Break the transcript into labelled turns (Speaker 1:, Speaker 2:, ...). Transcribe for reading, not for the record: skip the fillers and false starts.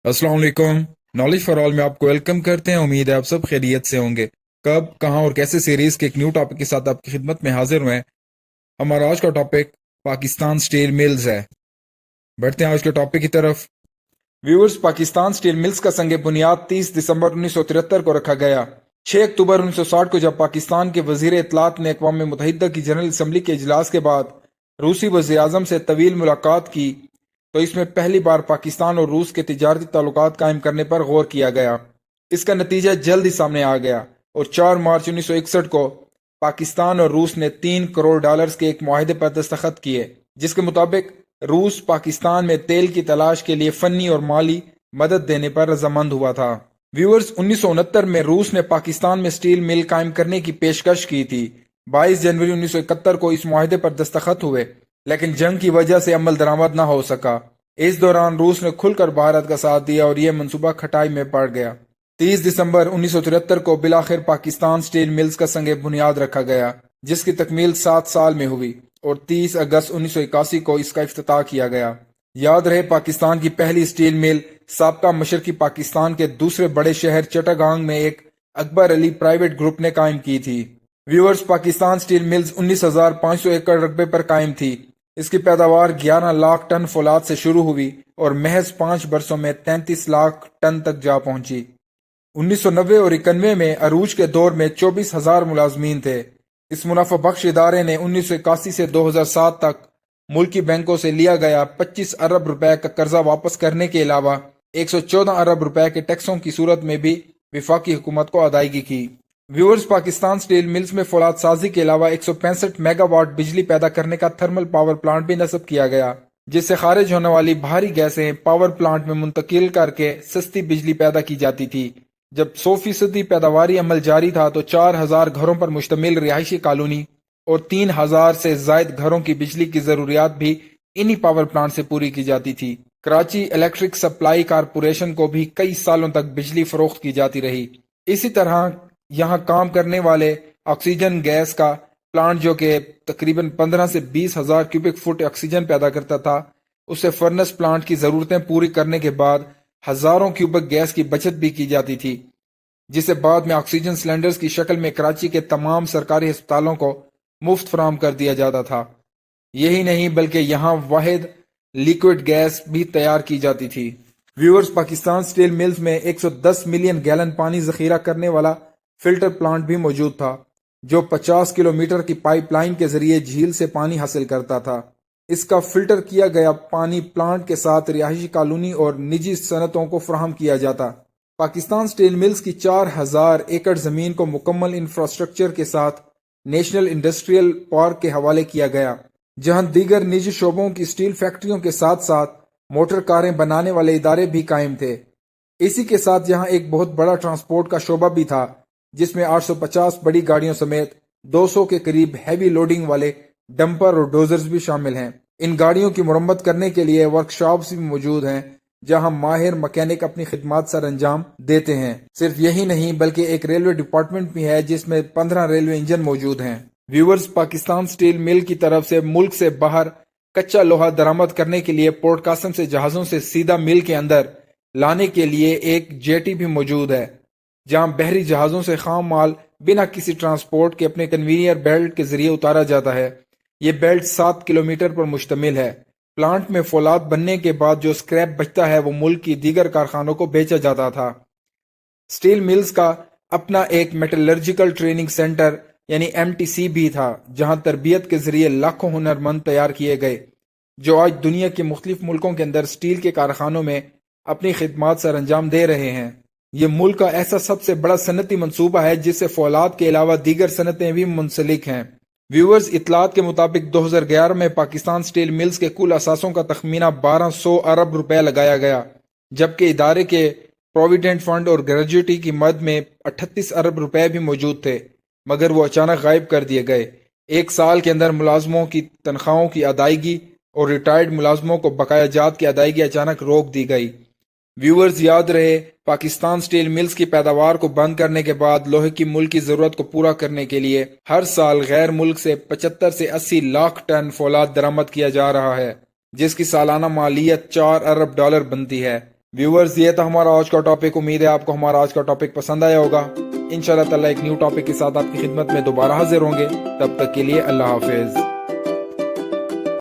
Speaker 1: अस्सलाम वालेकुम। Knowledge for all में आपको वेलकम करते हैं। उम्मीद है आप सब खैरियत से होंगे। कब, कहाँ और कैसे सीरीज के एक न्यू टॉपिक के साथ आपकी खिदमत में हाजिर हुए हैं। हमारा आज का टॉपिक पाकिस्तान स्टील मिल्स है। बढ़ते हैं आज के टॉपिक की तरफ। व्यूअर्स, पाकिस्तान स्टील मिल्स का संग बुनियाद 30 दिसंबर 1973 को रखा गया। 6 अक्टूबर 1960 को जब पाकिस्तान के वजीर इत्तलात ने अक़वाम मुत्तहिदा की जनरल असम्बली के इजलास के बाद रूसी वज़ीर आज़म से तवील मुलाकात की तो इसमें पहली बार पाकिस्तान और रूस के तिजारती ताल्लुकात कायम करने पर गौर किया गया। इसका नतीजा जल्द ही सामने आ गया और 4 मार्च 1961 को पाकिस्तान और रूस ने $3 करोड़ के एक मुआहदे पर दस्तखत किए, जिसके मुताबिक रूस पाकिस्तान में तेल की तलाश के लिए फनी और माली मदद देने पर रजामंद हुआ था। व्यूअर्स, 1969 में रूस ने पाकिस्तान में स्टील मिल कायम करने की पेशकश की थी। 22 जनवरी 1971 को इस मुआहदे पर दस्तखत हुए, लेकिन जंग की वजह से अमल दरामद न हो सका। इस दौरान रूस ने खुलकर भारत का साथ दिया और यह मंसूबा खटाई में पड़ गया। 30 दिसंबर 1973 को बिलाखिर पाकिस्तान स्टील मिल्स का संग बुनियाद रखा गया, जिसकी तकमील 7 साल में हुई और 30 अगस्त 1981 को इसका इफ्तिताह किया गया। याद रहे, पाकिस्तान की पहली स्टील मिल साबका मशरकी पाकिस्तान के दूसरे बड़े शहर चट्टागांग में एक अकबर अली प्राइवेट ग्रुप ने कायम की थी। व्यूअर्स, पाकिस्तान स्टील मिल्स 19,500 एकड़ रकबे पर कायम थी। इसकी पैदावार 11 लाख टन फौलाद से शुरू हुई और महज 5 बरसों में 33 लाख टन तक जा पहुंची। 1990 और 91 में अरूज के दौर में 24,000 मुलाजमीन थे। इस मुनाफा बख्श इदारे ने 1981 से 2007 तक मुल्की बैंकों से लिया गया 25 अरब रुपए का कर्जा वापस करने के अलावा 114 अरब रुपए के टैक्सों की सूरत में भी विफाकी हुकूमत को अदायगी की। व्यूअर्स, पाकिस्तान स्टील मिल्स में फौलाद साजी के अलावा 165 मेगावाट बिजली पैदा करने का थर्मल पावर प्लांट भी नस्ब किया गया, जिससे खारिज होने वाली भारी गैसें पावर प्लांट में मुंतकिल करके सस्ती बिजली पैदा की जाती थी। जब 100% पैदावारी अमल जारी था तो 4,000 घरों पर मुश्तमिल रिहायशी कॉलोनी और 3,000 से जायद घरों की बिजली की जरूरियात भी इन्हीं पावर प्लांट से पूरी की जाती थी। कराची इलेक्ट्रिक सप्लाई कारपोरेशन को भी कई सालों तक बिजली फरोख्त की जाती रही। इसी तरह यहाँ काम करने वाले ऑक्सीजन गैस का प्लांट, जो कि तकरीबन 15 से 20,000 क्यूबिक फुट ऑक्सीजन पैदा करता था, उससे फर्नेस प्लांट की ज़रूरतें पूरी करने के बाद हज़ारों क्यूबिक गैस की बचत भी की जाती थी, जिसे बाद में ऑक्सीजन सिलेंडर्स की शक्ल में कराची के तमाम सरकारी अस्पतालों को मुफ्त फराहम कर दिया जाता था। यही नहीं बल्कि यहाँ वाहिद लिक्विड गैस भी तैयार की जाती थी। व्यूअर्स, पाकिस्तान स्टील मिल्स में 110 मिलियन गैलन पानी जखीरा करने वाला फिल्टर प्लांट भी मौजूद था, जो 50 किलोमीटर की पाइपलाइन के जरिए झील से पानी हासिल करता था। इसका फिल्टर किया गया पानी प्लांट के साथ रिहायशी कॉलोनी और निजी सनतों को फराहम किया जाता। पाकिस्तान स्टील मिल्स की 4,000 एकड़ जमीन को मुकम्मल इंफ्रास्ट्रक्चर के साथ नेशनल इंडस्ट्रियल पार्क के हवाले किया गया, जहां दीगर निजी शोबों की स्टील फैक्ट्रियों के साथ साथ मोटर कारें बनाने वाले इदारे भी कायम थे। इसी के साथ यहाँ एक बहुत बड़ा ट्रांसपोर्ट का शोबा भी था, जिसमें 850 बड़ी गाड़ियों समेत 200 के करीब हैवी लोडिंग वाले डंपर और डोजर्स भी शामिल हैं। इन गाड़ियों की मुरम्मत करने के लिए वर्कशॉप्स भी मौजूद हैं, जहां माहिर मैकेनिक अपनी खिदमत सर अंजाम देते हैं। सिर्फ यही नहीं बल्कि एक रेलवे डिपार्टमेंट भी है, जिसमें 15 रेलवे इंजन मौजूद हैं। व्यूअर्स, पाकिस्तान स्टील मिल की तरफ से मुल्क से बाहर कच्चा लोहा दरामद करने के लिए पोर्ट कासम से जहाजों से सीधा मिल के अंदर लाने के लिए एक जेटी भी मौजूद है, जहां बहरी जहाजों से खाम माल बिना किसी ट्रांसपोर्ट के अपने कन्वीनियर बेल्ट के जरिए उतारा जाता है। ये बेल्ट 7 किलोमीटर पर मुश्तमिल है। प्लांट में फौलाद बनने के बाद जो स्क्रैप बचता है वो मुल्क की दीगर कारखानों को बेचा जाता था। स्टील मिल्स का अपना एक मेटलर्जिकल ट्रेनिंग सेंटर यानी एमटीसी भी था, जहां तरबियत के जरिए लाखों हुनरमंद तैयार किए गए, जो आज दुनिया के मुख्तलिफ मुल्कों के अंदर स्टील के कारखानों में अपनी खिदमत सर अंजाम दे रहे हैं। ये मुल्क का ऐसा सबसे बड़ा सनती मंसूबा है जिससे फौलाद के अलावा दीगर सनतें भी मुंसलिक हैं। व्यूअर्स, इतलात के मुताबिक 2011 में पाकिस्तान स्टील मिल्स के कुल असासों का तखमीना 1200 अरब रुपए लगाया गया, जबकि इदारे के प्रोविडेंट फंड और ग्रेजुटी की मद में 38 अरब रुपए भी मौजूद थे, मगर वो अचानक गायब कर दिए गए। एक साल के अंदर मुलाजमों की तनख्वाहों की अदायगी और रिटायर्ड मुलाजमों को बकाया जात की अदायगी अचानक रोक दी गई। व्यूअर्स, याद रहे, पाकिस्तान स्टील मिल्स की पैदावार को बंद करने के बाद लोहे की मुल्क की जरूरत को पूरा करने के लिए हर साल गैर मुल्क से 75 से 80 लाख टन फौलाद दरामद किया जा रहा है, जिसकी सालाना मालियत $4 अरब बनती है। व्यूअर्स, ये था हमारा आज का टॉपिक। उम्मीद है आपको हमारा आज का टॉपिक पसंद आया होगा। इंशाल्लाह ताला एक न्यू टॉपिक के साथ आपकी खिदमत में दोबारा हाजिर होंगे। तब तक के लिए अल्लाह हाफिज।